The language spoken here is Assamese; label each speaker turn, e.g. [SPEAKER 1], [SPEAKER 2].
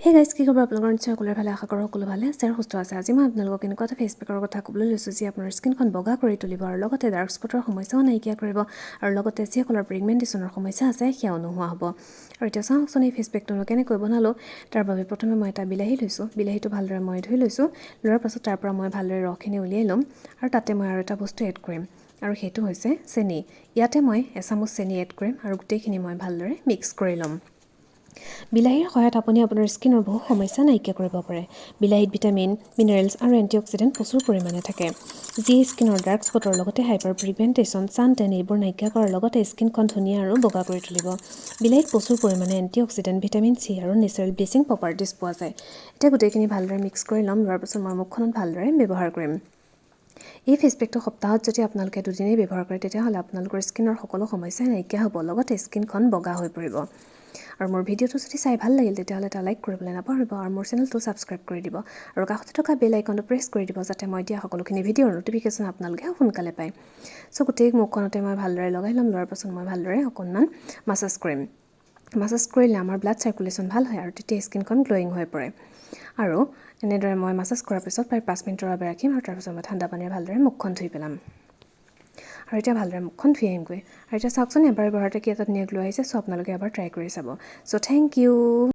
[SPEAKER 1] হে গাইজ কি খবৰ আপোনালোকৰ নিশ্চয় সকলোৰে ভালে আশা কৰোঁ সকলো ভালে আছে আৰু সুস্থ আছে আজি মই আপোনালোকক এনেকুৱা এটা ফেচ পেকৰ কথা ক'বলৈ লৈছোঁ যি আপোনাৰ স্কিনখন বগা কৰি তুলিব আৰু লগতে ডাৰ্ক স্পটৰ সমস্যাও নাইকিয়া কৰিব আৰু লগতে যিসকলৰ পিগমেণ্টেশ্যনৰ সমস্যা আছে সেয়াও নোহোৱা হ'ব আৰু এতিয়া চাওকচোন এই ফেচ পেকটোনো কেনেকৈ বনালোঁ তাৰ বাবে প্ৰথমে মই এটা বিলাহী লৈছোঁ বিলাহীটো ভালদৰে মই ধুই লৈছোঁ লোৱাৰ পাছত তাৰ পৰা মই ভালদৰে ৰসখিনি উলিয়াই ল'ম আৰু তাতে মই আৰু এটা বস্তু এড কৰিম আৰু সেইটো হৈছে চেনি ইয়াতে মই এচামুচ চেনি এড কৰিম আৰু গোটেইখিনি মই ভালদৰে মিক্স কৰি ল'ম বিলাহীৰ সহায়ত আপুনি আপোনাৰ স্কিনৰ বহু সমস্যা নাইকিয়া কৰিব পাৰে বিলাহীত ভিটামিন মিনাৰেলছ আৰু এণ্টিঅক্সিডেণ্ট প্ৰচুৰ পৰিমাণে থাকে যি স্কিনৰ ডাৰ্ক স্পটৰ লগতে হাইপাৰ পিগমেণ্টেশ্যন ছান টেন এইবোৰ নাইকিয়া কৰাৰ লগতে স্কিনখন ধুনীয়া আৰু বগা কৰি তুলিব বিলাহীত প্ৰচুৰ পৰিমাণে এণ্টিঅক্সিডেণ্ট ভিটামিন চি আৰু নেচাৰেল ব্লিচিং প্ৰপাৰ্টিজ পোৱা যায় এতিয়া গোটেইখিনি ভালদৰে মিক্স কৰি ল'ম লোৱাৰ পাছত মই মুখখনত ভালদৰে ব্যৱহাৰ কৰিম এই ফেচ পেকটো সপ্তাহত যদি আপোনালোকে দুদিনেই ব্যৱহাৰ কৰে তেতিয়াহ'লে আপোনালোকৰ স্কিনৰ সকলো সমস্যাই নাইকিয়া হ'ব লগতে স্কিনখন বগা হৈ পৰিব আৰু মোৰ ভিডিঅ'টো যদি চাই ভাল লাগিল তেতিয়াহ'লে এটা লাইক কৰিবলৈ নাপাহৰিব আৰু মোৰ চেনেলটো ছাবস্ক্ৰাইব কৰি দিব আৰু কাষতে থকা বেল আইকনটো প্ৰেছ কৰি দিব যাতে মই দিয়া সকলোখিনি ভিডিঅ'ৰ ন'টিফিকেশ্যন আপোনালোকে সোনকালে পায় চ' গোটেই মুখখনতে মই ভালদৰে লগাই ল'ম লোৱাৰ পাছত মই ভালদৰে অকণমান মাছাজ কৰিম মাছাজ কৰিলে আমাৰ ব্লাড চাৰ্কুলেশ্যন ভাল হয় আৰু তেতিয়া স্কিনখন গ্ল'য়িং হৈ পৰে আৰু এনেদৰে মই মাছাজ কৰাৰ পিছত প্ৰায় 5 মিনিটৰ বাবে ৰাখিম আৰু তাৰপিছত মই ঠাণ্ডা পানীৰে ভালদৰে মুখখন ধুই পেলাম আৰু এতিয়া ভালদৰে মুখখন ধুই আহিমগৈ আৰু এতিয়া চাওকচোন এবাৰ ব্যৱহাৰতে কি এটা ধুনীয়া গ্ল' আহিছে চ' আপোনালোকে এবাৰ ট্ৰাই কৰি চাব চ' থেংক ইউ